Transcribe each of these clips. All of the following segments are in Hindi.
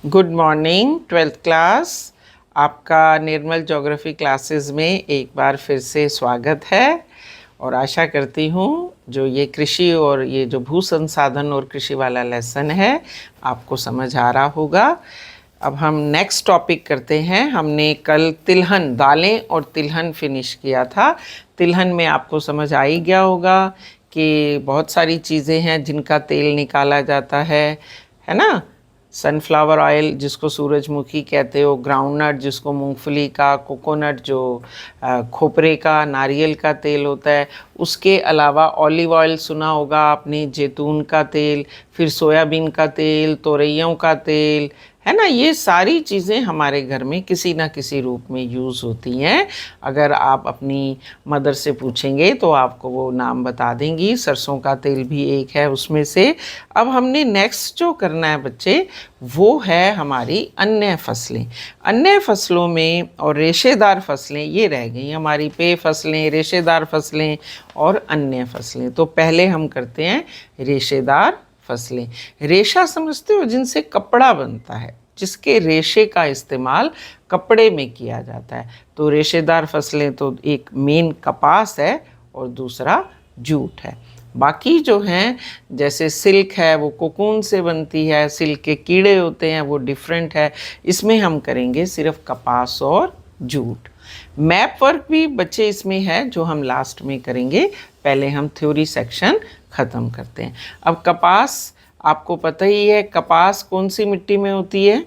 Good morning twelfth class. आपका निर्मल ज्योग्राफी क्लासेस में एक बार फिर से स्वागत है और आशा करती हूँ जो ये कृषि और ये जो भू संसाधन और कृषि वाला लेसन है आपको समझ आ रहा होगा। अब हम नेक्स्ट टॉपिक करते हैं। हमने कल तिलहन, दालें और तिलहन फिनिश किया था। तिलहन में आपको समझ आ ही गया होगा कि बहुत सारी चीज़ें हैं जिनका तेल निकाला जाता है ना। सनफ्लावर ऑयल जिसको सूरजमुखी कहते हो, ग्राउंडनट जिसको मूंगफली का, कोकोनट जो खोपरे का, नारियल का तेल होता है, उसके अलावा ऑलिव ऑयल सुना होगा आपने, जैतून का तेल, फिर सोयाबीन का तेल, तोरइयों का तेल, है ना। ये सारी चीज़ें हमारे घर में किसी ना किसी रूप में यूज़ होती हैं। अगर आप अपनी मदर से पूछेंगे तो आपको वो नाम बता देंगी। सरसों का तेल भी एक है उसमें से। अब हमने नेक्स्ट जो करना है बच्चे, वो है हमारी अन्य फसलें। अन्य फसलों में और रेशेदार फसलें ये रह गई हमारी। पेय फसलें, रेशेदार फसलें और अन्य फसलें। तो पहले हम करते हैं रेशेदार फसलें। रेशा समझते हो, जिनसे कपड़ा बनता है, जिसके रेशे का इस्तेमाल कपड़े में किया जाता है। तो रेशेदार फसलें तो एक मेन कपास है और दूसरा जूट है। बाकी जो हैं जैसे सिल्क है वो कोकून से बनती है, सिल्क के कीड़े होते हैं वो डिफरेंट है। इसमें हम करेंगे सिर्फ कपास और जूट। मैप वर्क भी बच्चे इसमें है जो हम लास्ट में करेंगे। पहले हम थ्योरी सेक्शन ख़त्म करते हैं। अब कपास आपको पता ही है, कपास कौन सी मिट्टी में होती है?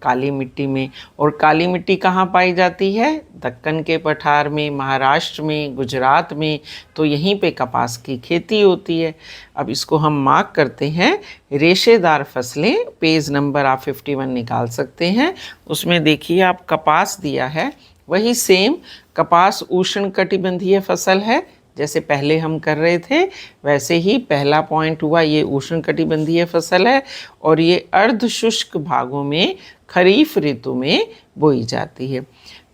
काली मिट्टी में। और काली मिट्टी कहाँ पाई जाती है? दक्कन के पठार में, महाराष्ट्र में, गुजरात में। तो यहीं पे कपास की खेती होती है। अब इसको हम मार्क करते हैं रेशेदार फसलें। पेज नंबर आप 51 निकाल सकते हैं। उसमें देखिए आप कपास दिया है, वही सेम कपास उष्णकटिबंधीय फसल है जैसे पहले हम कर रहे थे। वैसे ही पहला पॉइंट हुआ, ये उष्णकटिबंधीय फसल है और ये अर्ध शुष्क भागों में खरीफ ऋतु में बोई जाती है।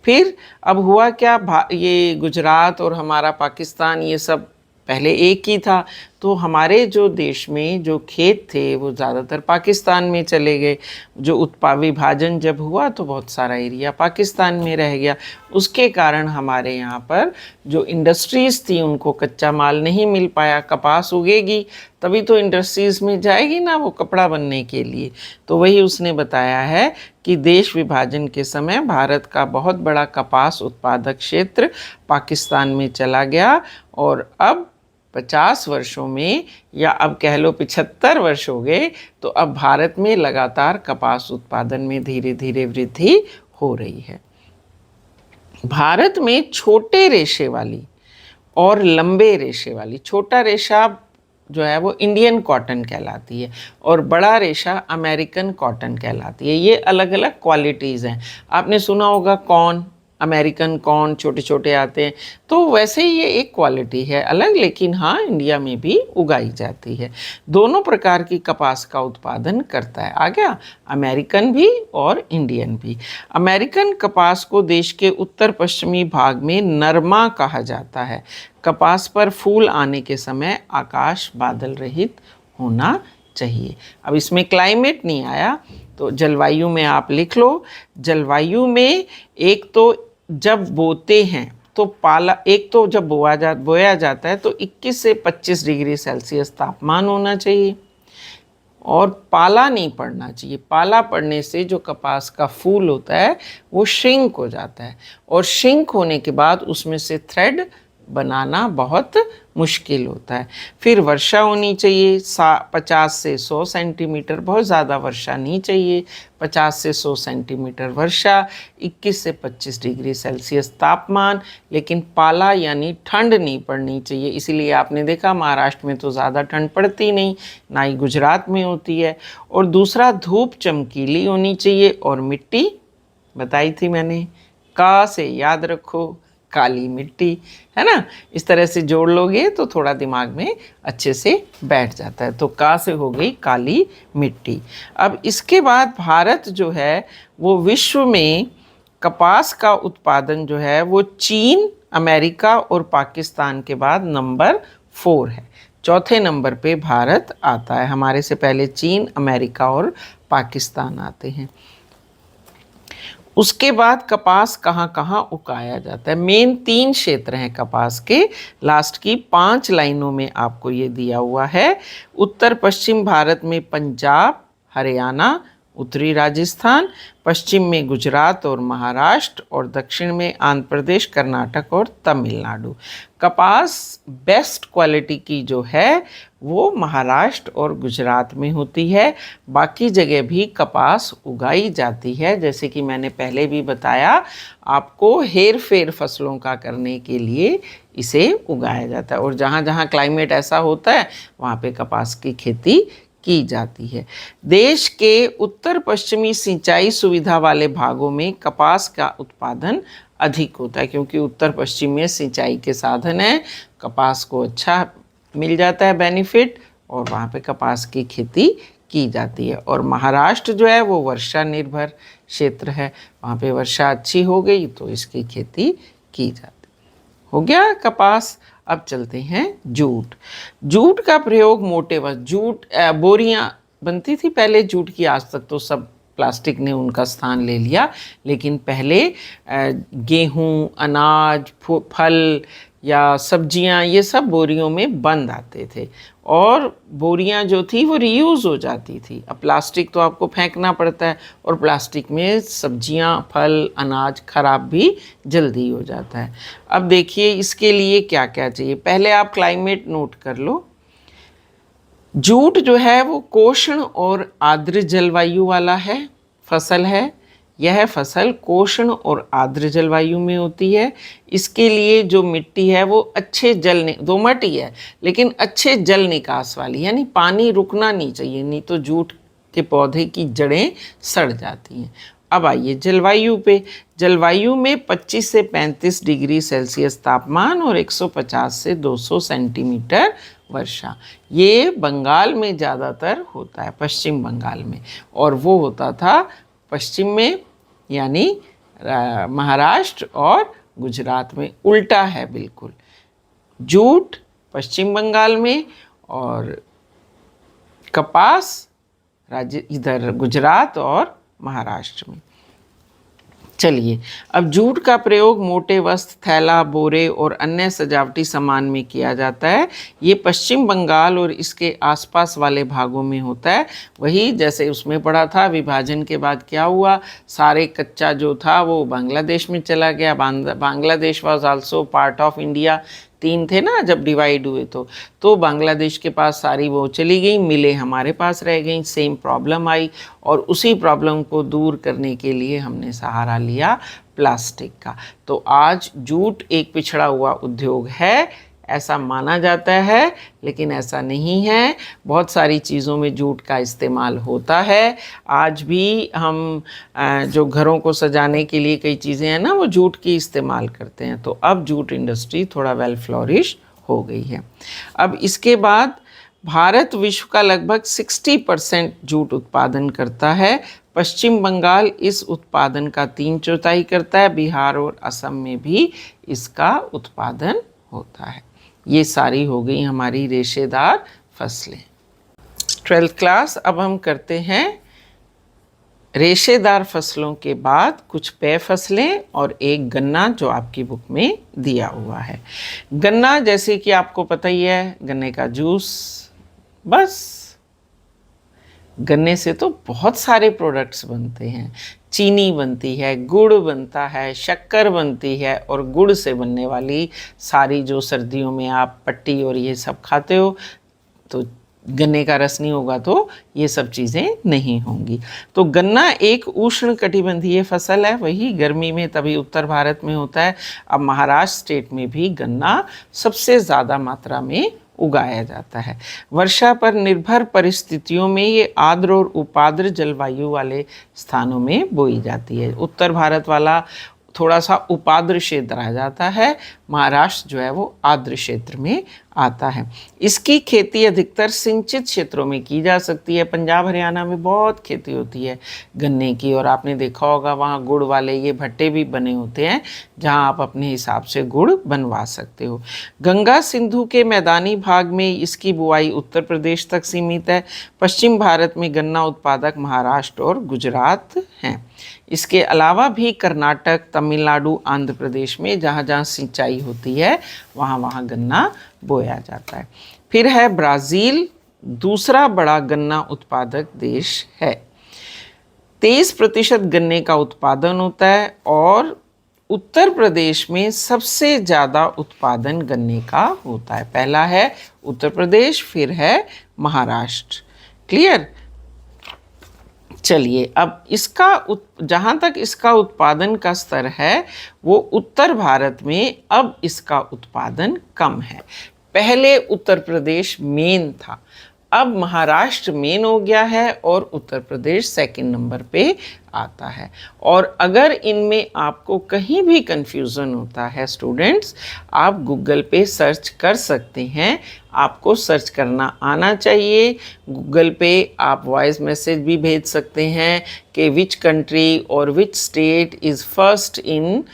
फिर अब हुआ क्या, ये गुजरात और हमारा पाकिस्तान ये सब पहले एक ही था। तो हमारे जो देश में जो खेत थे वो ज़्यादातर पाकिस्तान में चले गए। जो विभाजन जब हुआ तो बहुत सारा एरिया पाकिस्तान में रह गया। उसके कारण हमारे यहाँ पर जो इंडस्ट्रीज़ थी उनको कच्चा माल नहीं मिल पाया। कपास उगेगी तभी तो इंडस्ट्रीज़ में जाएगी ना वो कपड़ा बनने के लिए। तो वही उसने बताया है कि देश विभाजन के समय भारत का बहुत बड़ा कपास उत्पादक क्षेत्र पाकिस्तान में चला गया और अब 50 वर्षों में, या अब कह लो 75 वर्ष हो गए, तो अब भारत में लगातार कपास उत्पादन में धीरे धीरे वृद्धि हो रही है। भारत में छोटे रेशे वाली और लंबे रेशे वाली, छोटा रेशा जो है वो इंडियन कॉटन कहलाती है और बड़ा रेशा अमेरिकन कॉटन कहलाती है। ये अलग अलग क्वालिटीज़ हैं। आपने सुना होगा कॉर्न, अमेरिकन कॉर्न छोटे छोटे आते हैं। तो वैसे ही ये एक क्वालिटी है अलग, लेकिन हाँ इंडिया में भी उगाई जाती है। दोनों प्रकार की कपास का उत्पादन करता है। आ गया अमेरिकन भी और इंडियन भी। अमेरिकन कपास को देश के उत्तर पश्चिमी भाग में नरमा कहा जाता है। कपास पर फूल आने के समय आकाश बादल रहित होना चाहिए। अब इसमें क्लाइमेट नहीं आया तो जलवायु में आप लिख लो। जलवायु में एक तो जब बोते हैं तो एक तो जब बोया जाता है तो 21 से 25 डिग्री सेल्सियस तापमान होना चाहिए और पाला नहीं पड़ना चाहिए। पाला पड़ने से जो कपास का फूल होता है वो श्रिंक हो जाता है और श्रिंक होने के बाद उसमें से थ्रेड बनाना बहुत मुश्किल होता है। फिर वर्षा होनी चाहिए 50 से 100 सेंटीमीटर, बहुत ज़्यादा वर्षा नहीं चाहिए। 50 से 100 सेंटीमीटर वर्षा, 21 से 25 डिग्री सेल्सियस तापमान, लेकिन पाला यानी ठंड नहीं पड़नी चाहिए। इसीलिए आपने देखा महाराष्ट्र में तो ज़्यादा ठंड पड़ती नहीं, ना ही गुजरात में होती है। और दूसरा, धूप चमकीली होनी चाहिए और मिट्टी बताई थी मैंने, का से याद रखो, काली मिट्टी, है ना। इस तरह से जोड़ लोगे तो थोड़ा दिमाग में अच्छे से बैठ जाता है। तो का से हो गई काली मिट्टी। अब इसके बाद भारत जो है वो विश्व में कपास का उत्पादन जो है वो चीन, अमेरिका और पाकिस्तान के बाद नंबर 4 है। चौथे नंबर पे भारत आता है। हमारे से पहले चीन, अमेरिका और पाकिस्तान आते हैं। उसके बाद कपास कहाँ कहाँ उगाया जाता है? मेन 3 क्षेत्र हैं कपास के। लास्ट की 5 लाइनों में आपको ये दिया हुआ है। उत्तर पश्चिम भारत में पंजाब, हरियाणा, उत्तरी राजस्थान, पश्चिम में गुजरात और महाराष्ट्र और दक्षिण में आंध्र प्रदेश, कर्नाटक और तमिलनाडु। कपास बेस्ट क्वालिटी की जो है वो महाराष्ट्र और गुजरात में होती है। बाकी जगह भी कपास उगाई जाती है। जैसे कि मैंने पहले भी बताया आपको, हेर फेर फसलों का करने के लिए इसे उगाया जाता है और जहाँ जहाँ क्लाइमेट ऐसा होता है वहाँ पे कपास की खेती की जाती है। देश के उत्तर पश्चिमी सिंचाई सुविधा वाले भागों में कपास का उत्पादन अधिक होता है, क्योंकि उत्तर पश्चिम में सिंचाई के साधन हैं, कपास को अच्छा मिल जाता है बेनिफिट और वहाँ पे कपास की खेती की जाती है। और महाराष्ट्र जो है वो वर्षा निर्भर क्षेत्र है, वहाँ पे वर्षा अच्छी हो गई तो इसकी खेती की जाती। हो गया कपास। अब चलते हैं जूट। जूट का प्रयोग मोटे वस्त्र, जूट बोरियां बनती थी पहले जूट की, आज तक तो सब प्लास्टिक ने उनका स्थान ले लिया, लेकिन पहले गेहूं, अनाज, फल या सब्जियां ये सब बोरियों में बंद आते थे और बोरियां जो थी वो रीयूज़ हो जाती थी। अब प्लास्टिक तो आपको फेंकना पड़ता है और प्लास्टिक में सब्जियां, फल, अनाज खराब भी जल्दी हो जाता है। अब देखिए इसके लिए क्या क्या चाहिए। पहले आप क्लाइमेट नोट कर लो। जूट जो है वो कोष्ण और आर्द्र जलवायु वाला है, फसल है। यह फसल कोष्ण और आर्द्र जलवायु में होती है। इसके लिए जो मिट्टी है वो अच्छे दोमट ही है लेकिन अच्छे जल निकास वाली, यानी पानी रुकना नहीं चाहिए, नहीं तो जूट के पौधे की जड़ें सड़ जाती हैं। अब आइए जलवायु पे। जलवायु में 25 से 35 डिग्री सेल्सियस तापमान और 150 से 200 सेंटीमीटर वर्षा। ये बंगाल में ज़्यादातर होता है, पश्चिम बंगाल में, और वो होता था पश्चिम में यानी महाराष्ट्र और गुजरात में। उल्टा है बिल्कुल, जूट पश्चिम बंगाल में और कपास इधर गुजरात और महाराष्ट्र में। चलिए, अब जूट का प्रयोग मोटे वस्त्र, थैला, बोरे और अन्य सजावटी सामान में किया जाता है। ये पश्चिम बंगाल और इसके आसपास वाले भागों में होता है। वही जैसे उसमें पढ़ा था, विभाजन के बाद क्या हुआ, सारे कच्चा जो था वो बांग्लादेश में चला गया। Bangladesh was also part of India. 3 थे ना जब डिवाइड हुए तो बांग्लादेश के पास सारी वो चली गई, मिलें हमारे पास रह गई। सेम प्रॉब्लम आई और उसी प्रॉब्लम को दूर करने के लिए हमने सहारा लिया प्लास्टिक का। तो आज जूट एक पिछड़ा हुआ उद्योग है, ऐसा माना जाता है, लेकिन ऐसा नहीं है। बहुत सारी चीज़ों में जूट का इस्तेमाल होता है। आज भी हम जो घरों को सजाने के लिए कई चीज़ें हैं ना, वो जूट की इस्तेमाल करते हैं। तो अब जूट इंडस्ट्री थोड़ा वेल फ्लोरिश हो गई है। अब इसके बाद भारत विश्व का लगभग 60% जूट उत्पादन करता है। पश्चिम बंगाल इस उत्पादन का 3/4 करता है। बिहार और असम में भी इसका उत्पादन होता है। ये सारी हो गई हमारी रेशेदार फसलें। 12th class. अब हम करते हैं रेशेदार फसलों के बाद कुछ पेय फसलें और एक गन्ना जो आपकी बुक में दिया हुआ है। गन्ना जैसे कि आपको पता ही है, गन्ने का जूस। बस गन्ने से तो बहुत सारे प्रोडक्ट्स बनते हैं। चीनी बनती है, गुड़ बनता है, शक्कर बनती है और गुड़ से बनने वाली सारी जो सर्दियों में आप पट्टी और ये सब खाते हो, तो गन्ने का रस नहीं होगा तो ये सब चीज़ें नहीं होंगी। तो गन्ना एक उष्ण कटिबंधीय फसल है, वही गर्मी में तभी उत्तर भारत में होता है। अब महाराष्ट्र स्टेट में भी गन्ना सबसे ज़्यादा मात्रा में उगाया जाता है। वर्षा पर निर्भर परिस्थितियों में ये आर्द्र और उपाद्र जलवायु वाले स्थानों में बोई जाती है। उत्तर भारत वाला थोड़ा सा उपाद्र क्षेत्र आ जाता है, महाराष्ट्र जो है वो आर्द्र क्षेत्र में आता है। इसकी खेती अधिकतर सिंचित क्षेत्रों में की जा सकती है। पंजाब हरियाणा में बहुत खेती होती है गन्ने की, और आपने देखा होगा वहाँ गुड़ वाले ये भट्टे भी बने होते हैं जहाँ आप अपने हिसाब से गुड़ बनवा सकते हो। गंगा सिंधु के मैदानी भाग में इसकी बुआई उत्तर प्रदेश तक सीमित है। पश्चिम भारत में गन्ना उत्पादक महाराष्ट्र और गुजरात हैं। इसके अलावा भी कर्नाटक, तमिलनाडु, आंध्र प्रदेश में जहाँ जहाँ सिंचाई होती है वहाँ वहाँ गन्ना बोया जाता है। फिर है ब्राज़ील, दूसरा बड़ा गन्ना उत्पादक देश है। 23% गन्ने का उत्पादन होता है और उत्तर प्रदेश में सबसे ज़्यादा उत्पादन गन्ने का होता है। पहला है उत्तर प्रदेश, फिर है महाराष्ट्र। क्लियर? चलिए, अब इसका जहाँ तक इसका उत्पादन का स्तर है वो उत्तर भारत में अब इसका उत्पादन कम है। पहले उत्तर प्रदेश मेन था, अब महाराष्ट्र मेन हो गया है और उत्तर प्रदेश सेकंड नंबर पे आता है। और अगर इनमें आपको कहीं भी कंफ्यूजन होता है स्टूडेंट्स, आप गूगल पे सर्च कर सकते हैं। आपको सर्च करना आना चाहिए। गूगल पे आप वॉइस मैसेज भी भेज सकते हैं कि विच कंट्री और which state is first in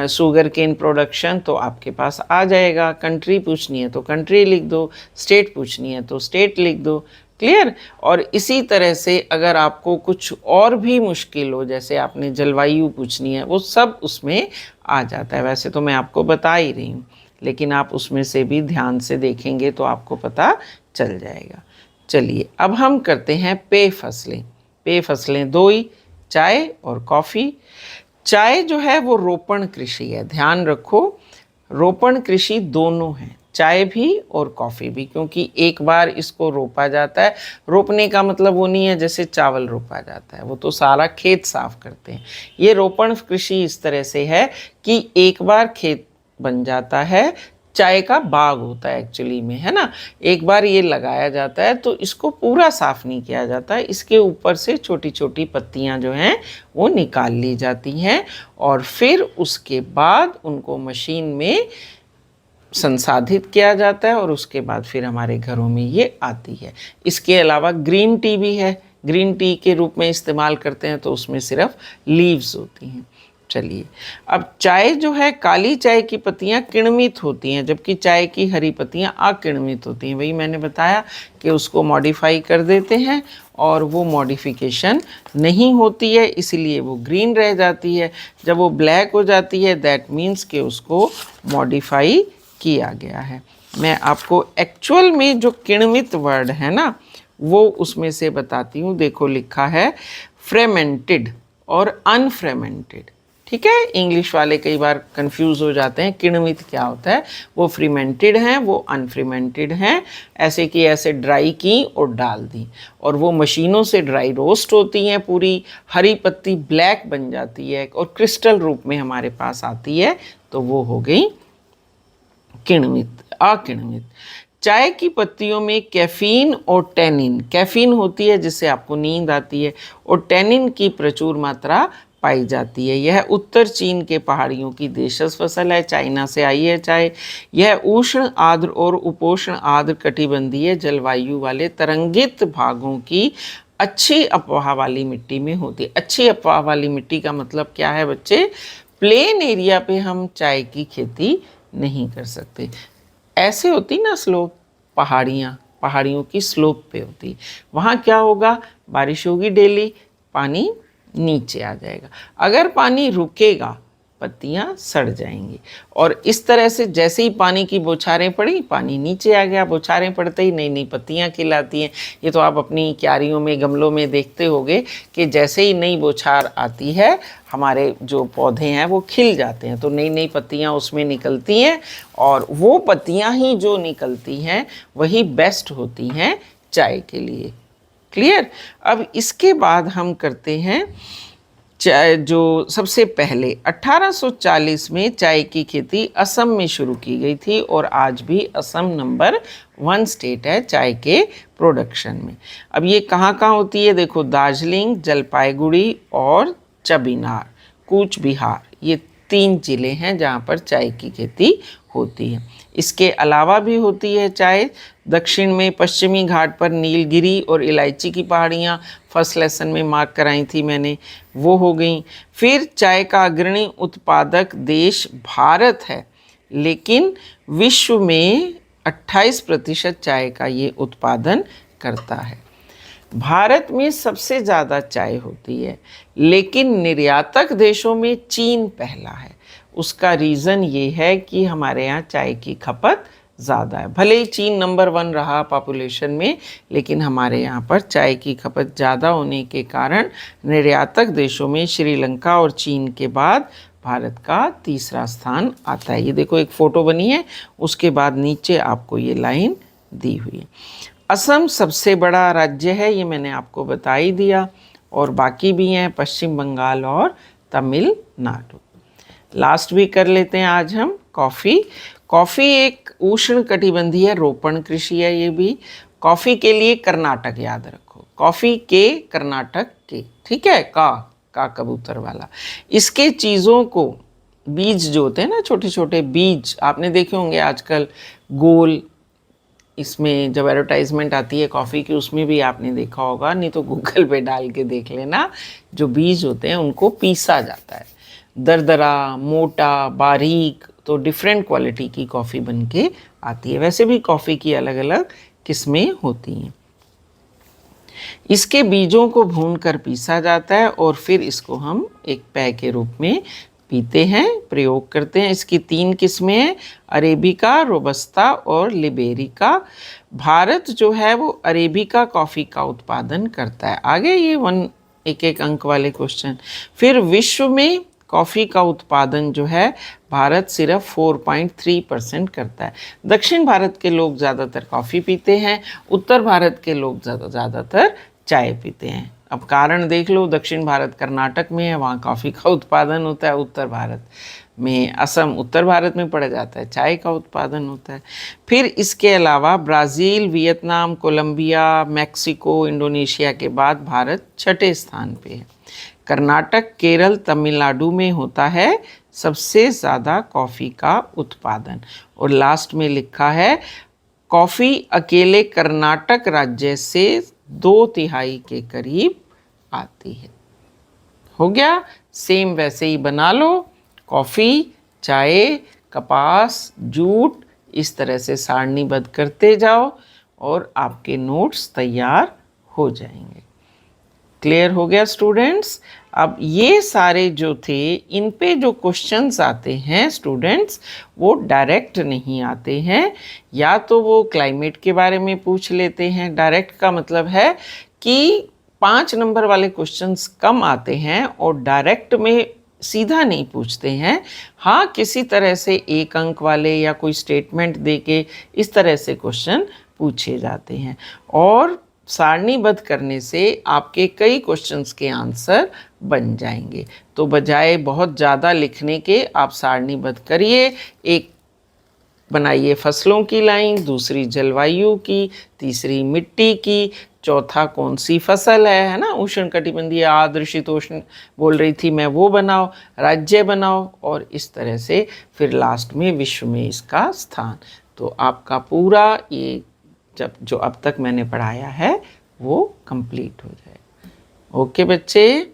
sugar cane production, तो आपके पास आ जाएगा। कंट्री पूछनी है तो कंट्री लिख दो, स्टेट पूछनी है तो स्टेट लिख दो। क्लियर? और इसी तरह से अगर आपको कुछ और भी मुश्किल हो, जैसे आपने जलवायु पूछनी है, वो सब उसमें आ जाता है। वैसे तो मैं आपको बता ही रही हूँ, लेकिन आप उसमें से भी ध्यान से देखेंगे तो आपको पता चल जाएगा। चलिए, अब हम करते हैं पेय फसलें। पेय फसलें दो ही, चाय और कॉफ़ी। चाय जो है वो रोपण कृषि है। ध्यान रखो, रोपण कृषि दोनों हैं, चाय भी और कॉफ़ी भी, क्योंकि एक बार इसको रोपा जाता है। रोपने का मतलब वो नहीं है जैसे चावल रोपा जाता है, वो तो सारा खेत साफ करते हैं। ये रोपण कृषि इस तरह से है कि एक बार खेत बन जाता है, चाय का बाग होता है एक्चुअली में, है ना। एक बार ये लगाया जाता है तो इसको पूरा साफ नहीं किया जाता है, इसके ऊपर से छोटी छोटी पत्तियां जो हैं वो निकाल ली जाती हैं और फिर उसके बाद उनको मशीन में संसाधित किया जाता है और उसके बाद फिर हमारे घरों में ये आती है। इसके अलावा ग्रीन टी भी है, ग्रीन टी के रूप में इस्तेमाल करते हैं तो उसमें सिर्फ लीव्स होती हैं। चलिए, अब चाय जो है, काली चाय की पत्तियां किण्वित होती हैं, जबकि चाय की हरी पत्तियां अकिण्वित होती हैं। वही मैंने बताया कि उसको मॉडिफाई कर देते हैं और वो मॉडिफिकेशन नहीं होती है, इसलिए वो ग्रीन रह जाती है। जब वो ब्लैक हो जाती है दैट मीन्स कि उसको मॉडिफाई किया गया है। मैं आपको एक्चुअल में जो किण्वित वर्ड है ना वो उसमें से बताती हूँ। देखो लिखा है फ्रेमेंटेड और अनफ्रेमेंटेड। ठीक है, इंग्लिश वाले कई बार कंफ्यूज हो जाते हैं, किण्वित क्या होता है। वो फ्रीमेंटेड हैं, वो अनफ्रीमेंटेड हैं। ऐसे कि ऐसे ड्राई की और डाल दी, और वो मशीनों से ड्राई रोस्ट होती हैं, पूरी हरी पत्ती ब्लैक बन जाती है और क्रिस्टल रूप में हमारे पास आती है, तो वो हो गई किण्वित, अकिण्वित। चाय की पत्तियों में कैफीन और टैनिन, कैफीन होती है जिससे आपको नींद आती है, और टैनिन की प्रचुर मात्रा पाई जाती है। यह उत्तर चीन के पहाड़ियों की देशज फसल है। चाइना से आई है चाय। यह उष्ण, आर्द्र और उपोष्ण आर्द्र कटिबंधीय जलवायु वाले तरंगित भागों की अच्छी अफवाह वाली मिट्टी में होती है। अच्छी अफवाह वाली मिट्टी का मतलब क्या है बच्चे? प्लेन एरिया पे हम चाय की खेती नहीं कर सकते। ऐसे होती ना स्लोप, पहाड़ियों की स्लोप पे होती, वहाँ क्या होगा? बारिश होगी डेली, पानी नीचे आ जाएगा। अगर पानी रुकेगा पत्तियां सड़ जाएंगी, और इस तरह से जैसे ही पानी की बौछारें पड़ी पानी नीचे आ गया, बौछारें पड़ते ही नई नई पत्तियां खिलाती हैं। ये तो आप अपनी क्यारियों में, गमलों में देखते होंगे कि जैसे ही नई बौछार आती है हमारे जो पौधे हैं वो खिल जाते हैं, तो नई नई पत्तियां उसमें निकलती हैं, और वो पत्तियां ही जो निकलती हैं वही बेस्ट होती हैं चाय के लिए। क्लियर? अब इसके बाद हम करते हैं चाय। जो सबसे पहले 1840 में चाय की खेती असम में शुरू की गई थी, और आज भी असम नंबर 1 स्टेट है चाय के प्रोडक्शन में। अब ये कहाँ कहाँ होती है? देखो, दार्जिलिंग, जलपाईगुड़ी और चबिनार, कूच बिहार, ये 3 जिले हैं जहाँ पर चाय की खेती होती है। इसके अलावा भी होती है चाय। दक्षिण में पश्चिमी घाट पर नीलगिरी और इलायची की पहाड़ियाँ फर्स्ट लेसन में मार्क कराई थी मैंने, वो हो गई। फिर चाय का अग्रणी उत्पादक देश भारत है, लेकिन विश्व में 28% चाय का ये उत्पादन करता है। भारत में सबसे ज़्यादा चाय होती है, लेकिन निर्यातक देशों में चीन पहला है। उसका रीज़न ये है कि हमारे यहाँ चाय की खपत ज़्यादा है। भले ही चीन नंबर 1 रहा पॉपुलेशन में, लेकिन हमारे यहाँ पर चाय की खपत ज़्यादा होने के कारण निर्यातक देशों में श्रीलंका और चीन के बाद भारत का तीसरा स्थान आता है। ये देखो एक फ़ोटो बनी है, उसके बाद नीचे आपको ये लाइन दी हुई है। असम सबसे बड़ा राज्य है, ये मैंने आपको बता ही दिया, और बाकी भी हैं पश्चिम बंगाल और तमिलनाडु। लास्ट भी कर लेते हैं आज हम कॉफ़ी। कॉफ़ी एक उष्ण कटिबंधीय रोपण कृषि है। ये भी कॉफ़ी के लिए कर्नाटक याद रखो, कॉफ़ी के कर्नाटक के, ठीक है, का कबूतर वाला। इसके चीज़ों को बीज जो होते हैं ना, छोटे छोटे बीज आपने देखे होंगे आजकल गोल, इसमें जब एडवर्टाइजमेंट आती है कॉफ़ी की उसमें भी आपने देखा होगा, नहीं तो गूगल पे डाल के देख लेना। जो बीज होते हैं उनको पीसा जाता है, दरदरा, मोटा, बारीक, तो डिफरेंट क्वालिटी की कॉफ़ी बन के आती है। वैसे भी कॉफ़ी की अलग अलग किस्में होती हैं। इसके बीजों को भूनकर पीसा जाता है और फिर इसको हम एक पेय के रूप में पीते हैं, प्रयोग करते हैं। इसकी 3 किस्में हैं, अरेबिका, रोबस्ता और लिबेरिका। भारत जो है वो अरेबिका कॉफ़ी का उत्पादन करता है। आगे ये एक एक अंक वाले क्वेश्चन। फिर विश्व में कॉफ़ी का उत्पादन जो है भारत सिर्फ 4.3% करता है। दक्षिण भारत के लोग ज़्यादातर कॉफ़ी पीते हैं, उत्तर भारत के लोग ज़्यादातर चाय पीते हैं। अब कारण देख लो, दक्षिण भारत कर्नाटक में है, वहाँ कॉफ़ी का उत्पादन होता है। उत्तर भारत में असम उत्तर भारत में पड़ जाता है, चाय का उत्पादन होता है। फिर इसके अलावा Brazil, Vietnam, Colombia, Mexico, Indonesia के बाद भारत 6ठे स्थान पे है। कर्नाटक, केरल, तमिलनाडु में होता है सबसे ज़्यादा कॉफ़ी का उत्पादन। और लास्ट में लिखा है कॉफ़ी अकेले कर्नाटक राज्य से 2/3 के करीब आती है। हो गया, सेम वैसे ही बना लो। कॉफ़ी, चाय, कपास, जूट, इस तरह से सारणीबद्ध करते जाओ और आपके नोट्स तैयार हो जाएंगे। क्लियर हो गया स्टूडेंट्स? अब ये सारे जो थे इन पे जो क्वेश्चंस आते हैं स्टूडेंट्स, वो डायरेक्ट नहीं आते हैं। या तो वो क्लाइमेट के बारे में पूछ लेते हैं, डायरेक्ट का मतलब है कि 5 नंबर वाले क्वेश्चंस कम आते हैं और डायरेक्ट में सीधा नहीं पूछते हैं। हाँ, किसी तरह से 1 अंक वाले या कोई स्टेटमेंट दे के इस तरह से क्वेश्चन पूछे जाते हैं। और सारणीबद्ध करने से आपके कई क्वेश्चंस के आंसर बन जाएंगे। तो बजाय बहुत ज़्यादा लिखने के आप सारणीबद्ध करिए। एक बनाइए फसलों की लाइन, दूसरी जलवायु की, तीसरी मिट्टी की, चौथा कौन सी फसल है ना, उष्ण कटिबंधीय, आर्द्र, शीतोष्ण बोल रही थी मैं, वो बनाओ, राज्य बनाओ, और इस तरह से फिर लास्ट में विश्व में इसका स्थान। तो आपका पूरा ये जो अब तक मैंने पढ़ाया है वो कंप्लीट हो जाएगा। ओके बच्चे,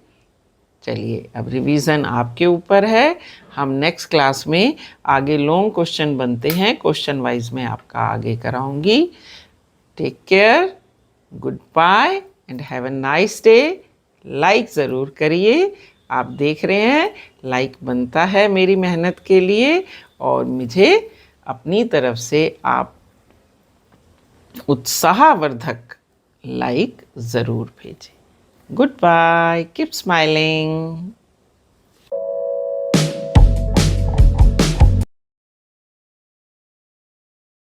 चलिए अब रिवीजन आपके ऊपर है। हम नेक्स्ट क्लास में आगे लॉन्ग क्वेश्चन बनते हैं, क्वेश्चन वाइज मैं आपका आगे कराऊंगी। Take care, good bye and have a nice day. Like ज़रूर करिए, आप देख रहे हैं लाइक बनता है मेरी मेहनत के लिए, और मुझे अपनी तरफ से आप उत्साहवर्धक लाइक ज़रूर भेजें। Goodbye, keep smiling.